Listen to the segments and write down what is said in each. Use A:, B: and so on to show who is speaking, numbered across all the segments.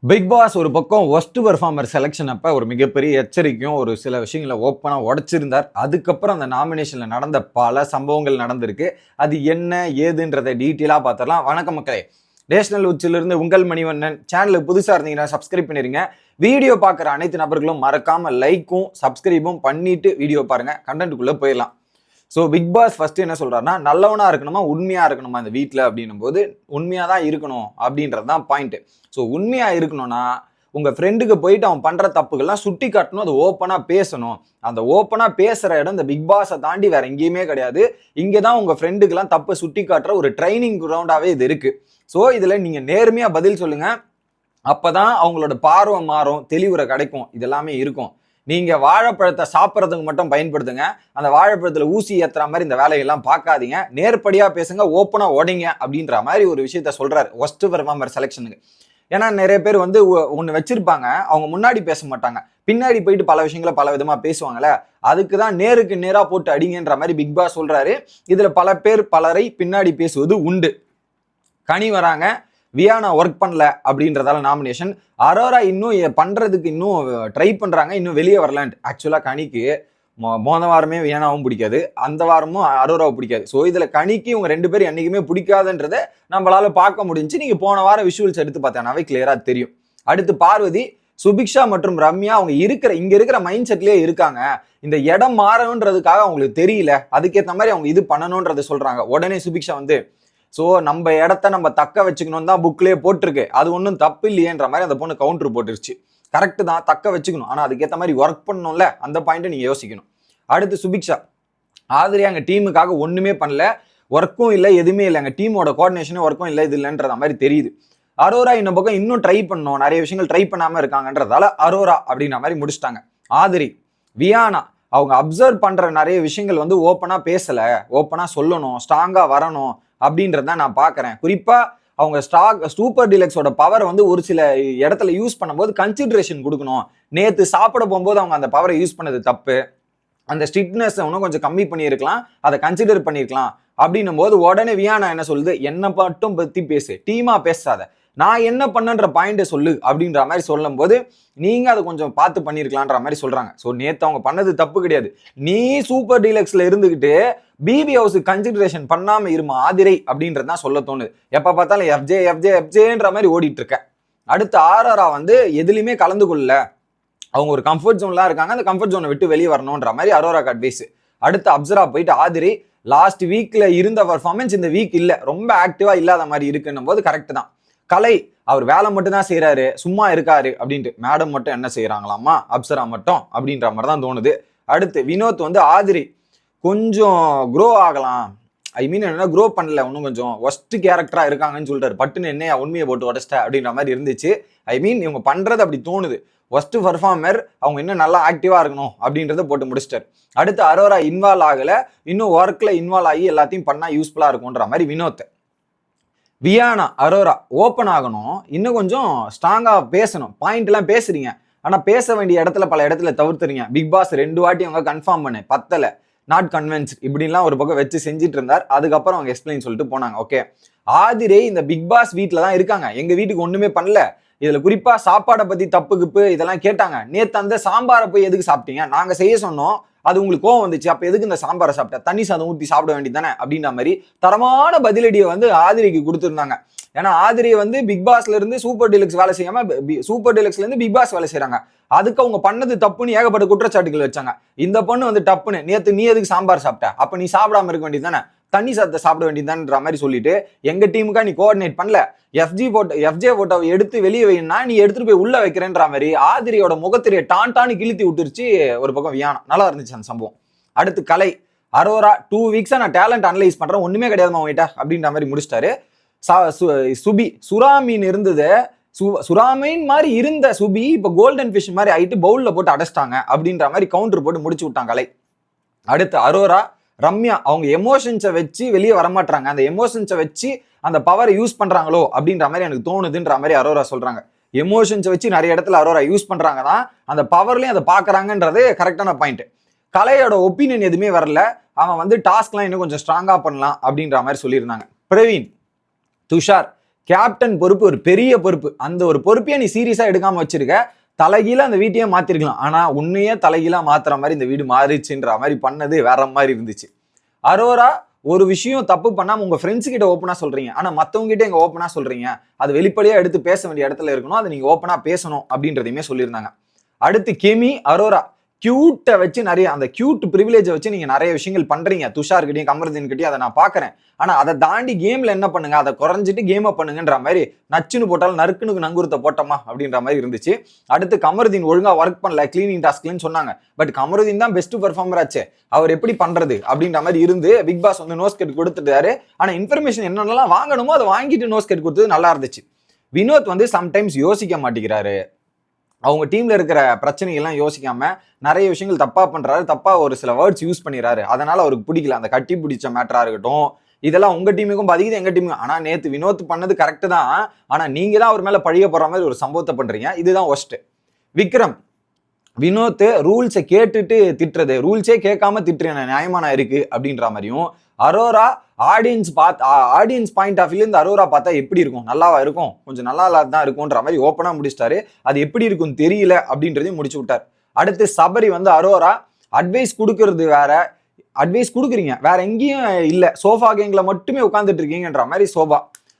A: Big pass ஒரு பக்கம் worst performer selection அப்ப ஒரு மிகப்பெரிய எச்சரிக்கையும் ஒரு சில விஷயங்களை ஓப்பனா உடைச்சிருந்தார். அதுக்கப்புறம் அந்த நாமினேஷன்ல நடந்த பல சம்பவங்கள் நடந்திருக்கு. அது என்ன ஏதுன்றதை டீட்டெயிலா பார்த்துடலாம். வணக்கம் மக்களே, நேஷனல் உச்சிலிருந்து உங்கள் மணிவண்ணன். சேனலுக்கு புதுசா இருந்தீங்கன்னா சப்ஸ்கிரைப் பண்ணிருங்க. வீடியோ பார்க்குற அனைத்து நபர்களும் மறக்காம லைக்கும் சப்ஸ்கிரைபும் பண்ணிட்டு வீடியோ பாருங்க. கண்டென்ட்டுக்குள்ள போயிடலாம். ஸோ பிக் பாஸ் ஃபர்ஸ்ட் என்ன சொல்றாருன்னா, நல்லவனா இருக்கணுமா உண்மையா இருக்கணுமா இந்த வீட்டில் அப்படின்னும் போது உண்மையா தான் இருக்கணும் அப்படின்றது தான் பாயிண்ட். ஸோ உண்மையா இருக்கணும்னா உங்க ஃப்ரெண்டுக்கு போயிட்டு அவன் பண்ற தப்புகள்லாம் சுட்டி காட்டணும், அது ஓப்பனா பேசணும். அந்த ஓப்பனா பேசுற இடம் இந்த பிக் பாஸை தாண்டி வேற எங்கேயுமே கிடையாது. இங்கே தான் உங்க ஃப்ரெண்டுக்கெல்லாம் தப்பை சுட்டி காட்டுற ஒரு ட்ரைனிங் கிரவுண்டாவே இது இருக்கு. ஸோ இதுல நீங்க நேர்மையா பதில் சொல்லுங்க. அப்பதான் அவங்களோட பார்வை மாறும், தெளிவுரை கிடைக்கும், இதெல்லாமே இருக்கும். நீங்க வாழைப்பழத்தை சாப்பிட்றதுக்கு மட்டும் பயன்படுத்துங்க. அந்த வாழைப்பழத்துல ஊசி ஏத்துற மாதிரி இந்த வேலையெல்லாம் பார்க்காதீங்க. நேர்படியா பேசுங்க, ஓப்பனா ஓடிங்க அப்படின்ற மாதிரி ஒரு விஷயத்த சொல்றாரு ஒஸ்ட் பெர்ஃபார்மர் செலெக்ஷனுக்கு. ஏன்னா நிறைய பேர் வந்து ஒன்று வச்சிருப்பாங்க, அவங்க முன்னாடி பேச மாட்டாங்க, பின்னாடி போயிட்டு பல விஷயங்களை பல விதமா பேசுவாங்கல்ல. அதுக்கு தான் நேருக்கு நேரா போட்டு அடிங்கன்ற மாதிரி பிக் பாஸ் சொல்றாரு. இதுல பல பேர் பலரை பின்னாடி பேசுவது உண்டு. கனி வராங்க, வியானா ஒர்க் பண்ணல அப்படின்றதால நாமினேஷன். அரோரா இன்னும் பண்றதுக்கு இன்னும் ட்ரை பண்றாங்க, இன்னும் வெளியே வரலான்ட்டு. ஆக்சுவலா கனிக்கு மோத வாரமே வியானாவும் பிடிக்காது, அந்த வாரமும் அரோராவும் பிடிக்காது. ஸோ இதுல கனிக்கு இவங்க ரெண்டு பேரும் என்னைக்குமே பிடிக்காதுன்றதை நம்மளால பார்க்க முடிஞ்சு. நீங்க போன வாரம் விஷுவல்ஸ் எடுத்து பார்த்தேனாவே கிளியரா தெரியும். அடுத்து பார்வதி, சுபிக்ஷா மற்றும் ரம்யா அவங்க இங்க இருக்கிற மைண்ட் செட்லயே இருக்காங்க. இந்த இடம் மாறணுன்றதுக்காக அவங்களுக்கு தெரியல, அதுக்கேற்ற மாதிரி அவங்க இது பண்ணணும்ன்றதை சொல்றாங்க. உடனே சுபிக்ஷா வந்து, ஸோ நம்ம இடத்த நம்ம தக்க வச்சுக்கணும் தான் புக்லேயே போட்டிருக்கு, அது ஒன்றும் தப்பு இல்லையேன்ற மாதிரி அந்த பொண்ணு கவுண்டர் போட்டுருச்சு. கரெக்டு தான், தக்க வச்சுக்கணும், ஆனால் அதுக்கேற்ற மாதிரி ஒர்க் பண்ணணும்ல, அந்த பாயிண்ட்டை நீங்கள் யோசிக்கணும். அடுத்து சுபிக்ஷா, ஆதிரி அங்கே டீமுக்காக ஒன்றுமே பண்ணல, ஒர்க்கும் இல்லை, எதுவுமே இல்லை, எங்கள் டீமோட கோஆர்டினேஷனும் ஒர்க்கும் இல்லை, இது இல்லைன்ற மாதிரி தெரியுது. அரோரா இந்த பக்கம் இன்னும் ட்ரை பண்ணணும், நிறைய விஷயங்கள் ட்ரை பண்ணாமல் இருக்காங்கன்றதால அரோரா அப்படின்ற மாதிரி முடிச்சிட்டாங்க. ஆதிரி, வியானா அவங்க அப்சர்வ் பண்ற நிறைய விஷயங்கள் வந்து ஓப்பனா பேசல, ஓப்பனா சொல்லணும், ஸ்ட்ராங்கா வரணும் அப்படின்றத நான் பார்க்குறேன். குறிப்பாக அவங்க சூப்பர் டீலக்ஸோட பவர் வந்து ஒரு சில இடத்துல யூஸ் பண்ணும்போது கன்சிடரேஷன் கொடுக்கணும். நேற்று சாப்பிட போகும்போது அவங்க அந்த பவரை யூஸ் பண்ணது தப்பு. அந்த ஸ்ட்ரிக்ட்னஸ் இன்னும் கொஞ்சம் கம்மி பண்ணியிருக்கலாம், அதை கன்சிடர் பண்ணியிருக்கலாம் அப்படின்னும் போது உடனே வியானா என்ன சொல்லுது, என்னை மட்டும் பற்றி பேசு, டீமா பேசாத, நான் என்ன பண்ணன்ற பாயிண்ட்டை சொல்லு அப்படின்ற மாதிரி சொல்லும் போது நீங்க அதை கொஞ்சம் பார்த்து பண்ணியிருக்கலான்ற மாதிரி சொல்றாங்க. ஸோ நேற்று அவங்க பண்ணது தப்பு கிடையாது. நீ சூப்பர் டீலக்ஸ்ல இருந்துகிட்டு பிபி ஹவுஸுக்கு கன்சிடரேஷன் பண்ணாம இருமா ஆதிரை அப்படின்றது தான் சொல்ல தோணுது. எப்ப பார்த்தாலும் எஃப்ஜே எஃப்ஜே எஃப்ஜேன்ற மாதிரி ஓடிட்டு இருக்க. அடுத்து ஆர்ஆரா வந்து எதுலையுமே கலந்து கொள்ளல, அவங்க ஒரு கம்ஃபர்ட் ஜோன்லாம் இருக்காங்க, அந்த கம்ஃபர்ட் ஜோனை விட்டு வெளியே வரணுன்ற மாதிரி அரோராக்கு அட்வைஸ். அடுத்து அப்சரா போயிட்டு ஆதிரி, லாஸ்ட் வீக்ல இருந்த பர்ஃபார்மன்ஸ் இந்த வீக் இல்ல, ரொம்ப ஆக்டிவா இல்லாத மாதிரி இருக்குன்னும் போது கரெக்ட் தான். கலை, அவர் வேலை மட்டும் தான் செய்யறாரு, சும்மா இருக்காரு அப்படின்ட்டு. மேடம் மட்டும் என்ன செய்யறாங்களாமா, அப்சரா மட்டும் அப்படின்ற மாதிரி தான் தோணுது. அடுத்து வினோத் வந்து, ஆதிரி கொஞ்சம் க்ரோ ஆகலாம், ஐ மீன் என்ன க்ரோ பண்ணல, இன்னும் கொஞ்சம் ஒஸ்ட் கேரக்டரா இருக்காங்கன்னு சொல்றாரு. பட்டுன்னு என்ன உண்மையை போட்டு உடச்சிட்ட அப்படின்ற மாதிரி இருந்துச்சு. ஐ மீன் இவங்க பண்றது அப்படி தோணுது. ஒஸ்ட் பர்ஃபார்மர், அவங்க இன்னும் நல்லா ஆக்டிவா இருக்கணும் அப்படின்றத போட்டு முடிச்சிட்டாரு. அடுத்து அரோரா இன்வால்வ் ஆகல, இன்னும் ஒர்க்ல இன்வால்வ் ஆகி எல்லாத்தையும் பண்ணா யூஸ்ஃபுல்லா இருக்கும்ன்ற மாதிரி வினோத். வியானா, அரோரா ஓப்பன் ஆகணும், இன்னும் கொஞ்சம் ஸ்ட்ராங்கா பேசணும், பாயிண்ட் எல்லாம் பேசுறீங்க, ஆனா பேச வேண்டிய இடத்துல பல இடத்துல தவிர்த்துறீங்க. பிக் பாஸ் 2 வாட்டி அவங்க கன்ஃபார்ம் பண்ணு, பத்தல, நாட் கன்வின்ஸ் இப்படின்லாம் ஒரு பக்கம் வச்சு செஞ்சுட்டு இருந்தார். அதுக்கப்புறம் அவங்க எக்ஸ்பிளைன் சொல்லிட்டு போனாங்க. ஓகே, ஆதிரே இந்த பிக் பாஸ் வீட்டில் தான் இருக்காங்க, எங்க வீட்டுக்கு ஒண்ணுமே பண்ணல. இதுல குறிப்பா சாப்பாடை பத்தி தப்பு கிப்பு இதெல்லாம் கேட்டாங்க. நேத்து அந்த சாம்பாரை போய் எதுக்கு சாப்பிட்டீங்க, நாங்க செய்ய சொன்னோம், அது உங்களுக்கு கோவம் வந்துச்சு, அப்ப எதுக்கு இந்த சாம்பாரை சாப்பிட்ட, தண்ணி சாதம் ஊற்றி சாப்பிட வேண்டியதானே அப்படின்ற மாதிரி தரமான பதிலடியை வந்து ஆதிரிக்கு கொடுத்துருந்தாங்க. ஏன்னா ஆதிரி வந்து பிக் பாஸ்ல இருந்து சூப்பர் டீலக்ஸ் வேலை செய்யாம சூப்பர் டீலக்ஸ்ல இருந்து பிக் பாஸ் வேலை செய்யறாங்க. அதுக்கு அவங்க பண்ணது தப்புன்னு ஏகப்பட்ட குற்றச்சாட்டுகள் வச்சாங்க. இந்த பொண்ணு வந்து டப்புன்னு, நேத்து நீ எதுக்கு சாம்பார் சாப்பிட்ட, அப்ப நீ சாப்பிடாம இருக்க வேண்டியது, தண்ணி சாதத்தை சாப்பிட வேண்டியதுன்ற மாதிரி சொல்லிட்டு எங்க டீமுக்கா நீ கோஆர்டினேட் பண்ணல, எஃப்ஜே போட்டோவை எடுத்து வெளியே வைனா நீ எடுத்துட்டு போய் உள்ள வைக்கிறேன்ற மாதிரி ஆதிரியோட முகத்திரையை டான்டான்னு கிழித்து விட்டுருச்சு ஒரு பக்கம் வியானா. நல்லா இருந்துச்சு அந்த சம்பவம். அடுத்து கலை, அரோரா 2 வீக்ஸா நான் டேலண்ட் அனலைஸ் பண்றேன், ஒண்ணுமே கிடையாதுமா அவங்ககிட்ட அப்படின்ற மாதிரி முடிச்சிட்டாரு. சுபி, சுறாமீன் இருந்தது, சுறாமீன் மாதிரி இருந்த சுபி இப்ப கோல்டன் ஃபிஷ் மாதிரி ஆயிட்டு பவுல்ல போட்டு அடைச்சிட்டாங்க அப்படின்ற மாதிரி கவுண்டர் போட்டு முடிச்சு விட்டாங்க கலை. அடுத்து அரோரா, ரம்யா அவங்க எமோஷன்ஸை வச்சு வெளியே வரமாட்டாங்க, அந்த எமோஷன்ஸை வச்சு அந்த பவரை யூஸ் பண்றாங்களோ அப்படின்ற மாதிரி எனக்கு தோணுதுன்ற மாதிரி அரோரா சொல்றாங்க. எமோஷன்ஸை வச்சு நிறைய இடத்துல அரோரா யூஸ் பண்றாங்க தான், அந்த பவர்லயும் அதை பாக்குறாங்கன்றது கரெக்டான பாயிண்ட். கலையோட ஒப்பீனியன் எதுவுமே வரல, அவன் வந்து டாஸ்க்லாம் இன்னும் கொஞ்சம் ஸ்ட்ராங்கா பண்ணலாம் அப்படின்ற மாதிரி சொல்லியிருந்தாங்க. பிரவீன், துஷார் கேப்டன் பொறுப்பு ஒரு பெரிய பொறுப்பு. அந்த ஒரு பொறுப்பையே நீ சீரியஸா எடுக்காம வச்சிருக்க. தலைகீழ அந்த வீட்டையே மாத்திருக்கலாம். ஆனா உன்னையே தலைகீழா மாத்துற மாதிரி இந்த வீடு மாறிச்சுன்ற மாதிரி பண்ணது வேற மாதிரி இருந்துச்சு. அரோரா ஒரு விஷயம் தப்பு பண்ணாம உங்க ஃப்ரெண்ட்ஸ் கிட்ட ஓப்பனா சொல்றீங்க. ஆனா மத்தவங்க கிட்ட எங்க ஓப்பனா சொல்றீங்க. அது வெளிப்படையா எடுத்து பேச வேண்டிய இடத்துல இருக்கணும். அதை நீங்க ஓப்பனா பேசணும் அப்படின்றதையுமே சொல்லியிருந்தாங்க. அடுத்து கெமி, அரோரா கியூட்டை வச்சு நிறைய அந்த கியூட் ப்ரிவிலேஜை வச்சு நீங்க நிறைய விஷயங்கள் பண்றீங்க. துஷார் கிட்டையும் கமருதீன் கிட்டையும் அதை நான் பாக்குறேன். ஆனா அதை தாண்டி கேம்ல என்ன பண்ணுங்க, அதை குறைஞ்சிட்டு கேமை பண்ணுங்கன்ற மாதிரி நச்சுன்னு போட்டாலும் நறுக்குனுக்கு நங்குரத்தை போட்டோமா அப்படின்ற மாதிரி இருந்துச்சு. அடுத்து கமருதீன் ஒழுங்கா ஒர்க் பண்ணல, கிளீனிங் டாஸ்க்லன்னு சொன்னாங்க. பட் கமருதீன் தான் பெஸ்ட் பெர்ஃபார்மர் ஆச்சு, அவர் எப்படி பண்றது அப்படின்ற மாதிரி இருந்து பிக் பாஸ் வந்து நோஸ்கெட் கொடுத்துட்டாரு. ஆனா இன்ஃபர்மேஷன் என்னென்னலாம் வாங்கணுமோ அதை வாங்கிட்டு நோஸ்கெட் கொடுத்தது நல்லா இருந்துச்சு. வினோத் வந்து சம்டைம்ஸ் யோசிக்க மாட்டேங்கிறாரு. அவங்க டீம்ல இருக்கிற பிரச்சனைகள்லாம் யோசிக்காம நிறைய விஷயங்கள் தப்பா பண்றாரு, தப்பா ஒரு சில வேர்ட்ஸ் யூஸ் பண்ணிடுறாரு. அதனால அவருக்கு பிடிக்கல. அந்த கட்டி பிடிச்ச மேட்டரா இருக்கட்டும், இதெல்லாம் உங்க டீமுக்கும் பாதிக்குது, எங்க டீமுக்கும். ஆனா நேத்து வினோத் பண்ணது கரெக்ட் தான். ஆனா நீங்க தான் அவர் மேல பழிய போற மாதிரி ஒரு சம்பவத்தை பண்றீங்க. இதுதான் ஒஸ்ட். விக்ரம், வினோத் ரூல்ஸை கேட்டுட்டு திட்டுறது, ரூல்ஸே கேட்காம திட்டுறேன் நியாயமான இருக்கு அப்படின்ற மாதிரியும், அரோரா ஆடியன்ஸ் பாயிண்ட் ஆஃப் வியூல இருந்து அரோரா பார்த்தா எப்படி இருக்கும், நல்லாவா இருக்கும், கொஞ்சம் நல்லா தான் இருக்கும்ன்ற மாதிரி ஓப்பனா முடிச்சிட்டாரு. அது எப்படி இருக்கும் தெரியல அப்படின்றதையும் முடிச்சு விட்டார். அடுத்து சபரி வந்து அரோரா அட்வைஸ் கொடுக்கறது வேற, அட்வைஸ் கொடுக்குறீங்க வேற எங்கேயும் இல்ல, சோஃபா கேங்ல மட்டுமே உட்காந்துட்டு இருக்கீங்கன்ற மாதிரி சோபா.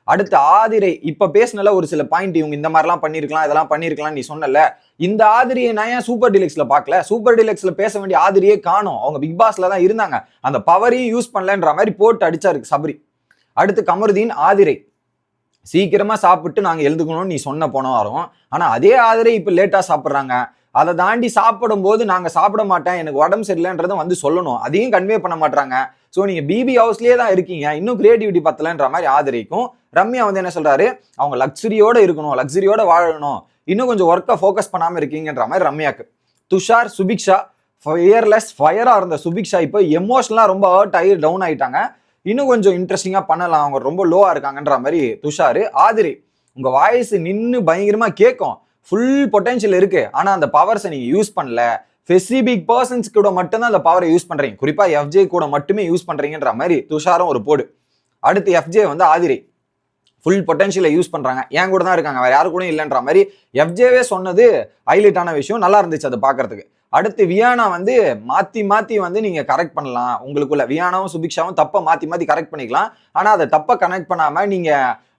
A: அடுத்து ஆதிரை, இப்ப பேசினல ஒரு சில பாயிண்ட், இவங்க இந்த மாதிரிலாம் பண்ணிருக்கலாம், இதெல்லாம் பண்ணிருக்கலாம் நீ சொன்னல, இந்த ஆதிரியை நான் ஏன் சூப்பர் டிலக்ஸ்ல பாக்கல? சூப்பர் டிலக்ஸ்ல பேச வேண்டிய ஆதிரியே காணும். அவங்க பிக் பாஸ்ல தான் இருந்தாங்க, அந்த பவரையும் யூஸ் பண்ணலன்ற மாதிரி போட்டு அடிச்சாரு சபரி. அடுத்து கமருதீன், ஆதிரை சீக்கிரமா சாப்பிட்டு நாங்க எழுதுக்கணும்னு நீ சொன்ன போன வாரம், ஆனா அதே ஆதிரை இப்ப லேட்டா சாப்பிடுறாங்க. அதை தாண்டி சாப்பிடும் போது நாங்க சாப்பிட மாட்டேன், எனக்கு உடம்பு சரியில்லைன்றதை வந்து சொல்லணும், அதையும் கன்வே பண்ண மாட்டாங்க. ஸோ நீங்க பிபி ஹவுஸ்லயே தான் இருக்கீங்க, இன்னும் கிரியேட்டிவிட்டி பத்தலன்ற மாதிரி ஆதரிக்கும். ரம்யா வந்து என்ன சொல்றாரு, அவங்க லக்ஸரியோட இருக்கணும், லக்ஸரியோட வாழணும், இன்னும் கொஞ்சம் ஒர்க்கை ஃபோக்கஸ் பண்ணாம இருக்கீங்கன்ற மாதிரி ரம்யாக்கு. துஷார், சுபிக்ஷா ஃபயரா இருந்த சுபிக்ஷா இப்போ எமோஷனலா ரொம்ப ஹர்ட் ஆகி டவுன் ஆயிட்டாங்க. இன்னும் கொஞ்சம் இன்ட்ரெஸ்டிங்கா பண்ணலாம், அவங்க ரொம்ப லோவா இருக்காங்கன்ற மாதிரி துஷாரு. ஆதிரி, உங்க வாய்ஸ் நின்று பயங்கரமா கேட்கும், ஃபுல் பொட்டன்ஷியல் இருக்கு, ஆனா அந்த பவர்ஸை நீங்க யூஸ் பண்ணல, ஸ்பெசிபிக் பர்சன்ஸ் கூட மட்டும்தான் அந்த பவரை யூஸ் பண்றீங்க, குறிப்பா எஃப்ஜே கூட மட்டுமே யூஸ் பண்றீங்கன்ற மாதிரி துஷாரும் ஒரு போடு. அடுத்து எஃப்ஜே வந்து ஆதிரை ஃபுல் பொட்டன்ஷியலை யூஸ் பண்றாங்க, என் கூட தான் இருக்காங்க, வேற யாரு கூட இல்லைன்ற மாதிரி எஃப்ஜேவே சொன்னது ஹைலைட்டான விஷயம், நல்லா இருந்துச்சு அதை பாக்குறதுக்கு. அடுத்து வியானா வந்து மாத்தி வந்து நீங்க கரெக்ட் பண்ணலாம், உங்களுக்குள்ள வியானாவும் சுபிக்ஷாவும் தப்ப மாத்தி கரெக்ட் பண்ணிக்கலாம். ஆனா அதை தப்ப கனெக்ட் பண்ணாம நீங்க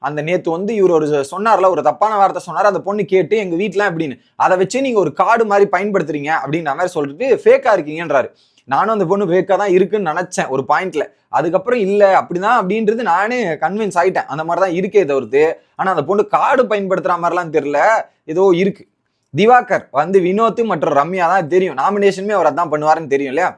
A: அந்த நேத்து வந்து இவர் ஒரு சொன்னார்ல, ஒரு தப்பான வார்த்தை சொன்னார், அந்த பொண்ணு கேட்டு எங்க வீட்டுல அப்படின்னு அதை வச்சு நீங்க ஒரு கார்டு மாதிரி பயன்படுத்துறீங்க அப்படின்ற மாதிரி சொல்லிட்டு ஃபேக்கா இருக்கீங்கன்றாரு. நானும் அந்த பொண்ணு ஃபேக்கா தான் இருக்குன்னு நினைச்சேன் ஒரு பாயிண்ட்ல, அதுக்கப்புறம் இல்ல அப்படிதான் அப்படின்றது நானே கன்வின்ஸ் ஆயிட்டேன், அந்த மாதிரிதான் இருக்கே தவிர்த்து. ஆனா அந்த பொண்ணு கார்டு பயன்படுத்துற மாதிரிலாம் தெரியல, ஏதோ இருக்கு. திவாகர் வந்து வினோத் மற்றும் ரம்யா தான் தெரியும், நாமினேஷனுமே அவர் அதான் பண்ணுவாருன்னு தெரியும் இல்லையா.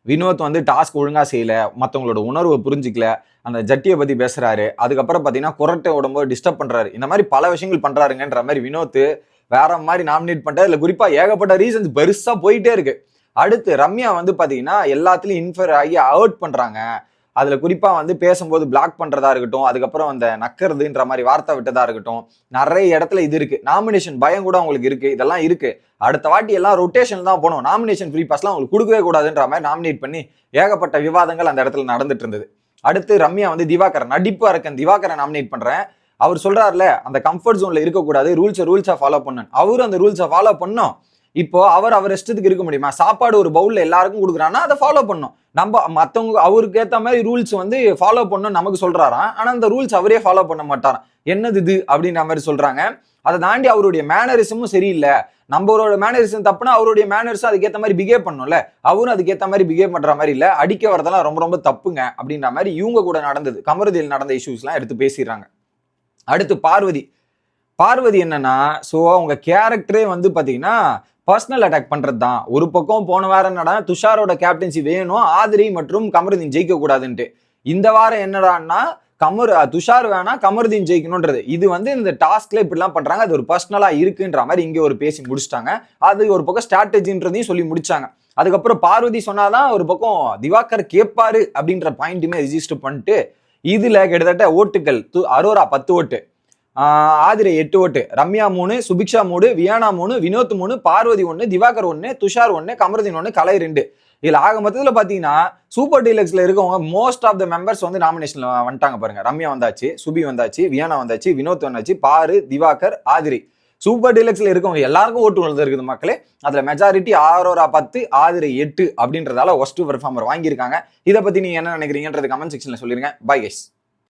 A: வினோத் வந்து டாஸ்க் ஒழுங்கா செய்யல, மற்றவங்களோட உணர்வை புரிஞ்சிக்கல, அந்த ஜட்டியை பத்தி பேசுறாரு, அதுக்கப்புறம் பாத்தீங்கன்னா குரட்டை உடம்போது டிஸ்டர்ப் பண்றாரு, இந்த மாதிரி பல விஷயங்கள் பண்றாருங்கன்ற மாதிரி வினோத் வேற மாதிரி நாமினேட் பண்றாரு. இல்ல குறிப்பா ஏகப்பட்ட ரீசன்ஸ் பெருசா போயிட்டே இருக்கு. அடுத்து ரம்யா வந்து பாத்தீங்கன்னா எல்லாத்துலயும் இன்ஃபர் ஆகி அவுட் பண்றாங்க. அதுல குறிப்பா வந்து பேசும்போது பிளாக் பண்றதா இருக்கட்டும், அதுக்கப்புறம் அந்த நக்கறதுன்ற மாதிரி வார்த்தை விட்டதா இருக்கட்டும், நிறைய இடத்துல இது இருக்கு. நாமினேஷன் பயம் கூட உங்களுக்கு இருக்கு, இதெல்லாம் இருக்கு. அடுத்த வாட்டி எல்லாம் ரொட்டேஷன் தான் போனோம், நாமினேஷன் ஃப்ரீ பாஸ்லாம் உங்களுக்கு கொடுக்கவே கூடாதுன்ற மாதிரி நாமினேட் பண்ணி ஏகப்பட்ட விவாதங்கள் அந்த இடத்துல நடந்துட்டு இருந்தது. அடுத்து ரம்யா வந்து திவாகரன், நடிப்பு அரக்கன் திவாகரன் நாமினேட் பண்றேன். அவர் சொல்றாருல அந்த கம்ஃபர்ட் ஜோன்ல இருக்கக்கூடாது, ரூல்ஸை ஃபாலோ பண்ணு, அவரும் அந்த ரூல்ஸை ஃபாலோ பண்ணோம். இப்போ அவர் இஷ்டத்துக்கு இருக்க முடியுமா? சாப்பாடு ஒரு பவுல்ல எல்லாருக்கும் கொடுக்குறான்னா அதை ஃபாலோ பண்ணும். நம்ம மற்றவங்க அவருக்கு ஏற்ற மாதிரி ரூல்ஸ் வந்து ஃபாலோ பண்ணணும் நமக்கு சொல்றாராம், ஆனா அந்த ரூல்ஸ் அவரே ஃபாலோ பண்ண மாட்டாராம். என்னது இது அப்படின்ற மாதிரி சொல்றாங்க. அதை தாண்டி அவருடைய மேனரிசமும் சரியில்லை, நம்மளோட மேனரிசம் தப்புனா அவருடைய மேனரிசம் அதுக்கேற்ற மாதிரி பிஹேவ் பண்ணும்ல, அவரும் அதுக்கேற்ற மாதிரி பிஹேவ் பண்ற மாதிரி இல்ல, அடிக்க வரதெல்லாம் ரொம்ப ரொம்ப தப்புங்க அப்படின்ற மாதிரி இவங்க கூட நடந்தது, கமருதீன் நடந்த இஷ்யூஸ்லாம் எடுத்து பேசிடுறாங்க. அடுத்து பார்வதி என்னன்னா, ஸோ அவங்க கேரக்டரே வந்து பாத்தீங்கன்னா பர்சனல் அட்டாக் பண்றது தான். ஒரு பக்கம் போன வாரம் என்னடா துஷாரோட கேப்டன்சி வேணும், ஆதிரி மற்றும் கமருதீன் ஜெயிக்க கூடாதுன்ட்டு, இந்த வாரம் என்னடான்னா துஷார் வேணா கமருதீன் ஜெயிக்கணும்ன்றது. இது வந்து இந்த டாஸ்க்ல இப்படிலாம் பண்றாங்க, அது ஒரு பர்சனலா இருக்குன்ற மாதிரி இங்க ஒரு பேசி முடிச்சிட்டாங்க. அது ஒரு பக்கம் ஸ்ட்ராட்டஜின்றதையும் சொல்லி முடிச்சாங்க. அதுக்கப்புறம் பார்வதி சொன்னாதான் ஒரு பக்கம் திவாகர் கேட்பாரு அப்படின்ற பாயிண்ட்டுமே ரெஜிஸ்டர் பண்ணிட்டு, இதுல கிட்டத்தட்ட ஓட்டுகள் அரோரா 10 ஓட்டு, ஆதிரை 8 ஓட்டு, ரம்யா 3, சுபிக்ஷா 3, வியானா 3, வினோத் 3, பார்வதி 1, திவாகர் 1, துஷார் 1, கமருதீன் 1, கலை 2. இதுல ஆக மொத்தத்துல பாத்தீங்கன்னா சூப்பர் டீலக்ஸ்ல இருக்கவங்க மோஸ்ட் ஆஃப் த மெம்பர்ஸ் வந்து நாமினேஷன்ல வந்துட்டாங்க பாருங்க. ரம்யா வந்தாச்சு, சுபி வந்தாச்சு, வியானா வந்தாச்சு, வினோத் வந்தாச்சு, பாரு, திவாகர், ஆதிரி. சூப்பர் டீலக்ஸ்ல இருக்கவங்க எல்லாருக்கும் ஓட்டு விழுந்திருக்குது மக்களே. அதுல மெஜாரிட்டி ஆரோரா 10, ஆதிரை 8 அப்படின்றதால ஒஸ்ட் பெர்ஃபார்மர் வாங்கியிருக்காங்க. இதை பத்தி நீங்க என்ன நினைக்கிறீங்கன்றது கமெண்ட் செக்ஷன்ல சொல்லிருங்க. Bye guys.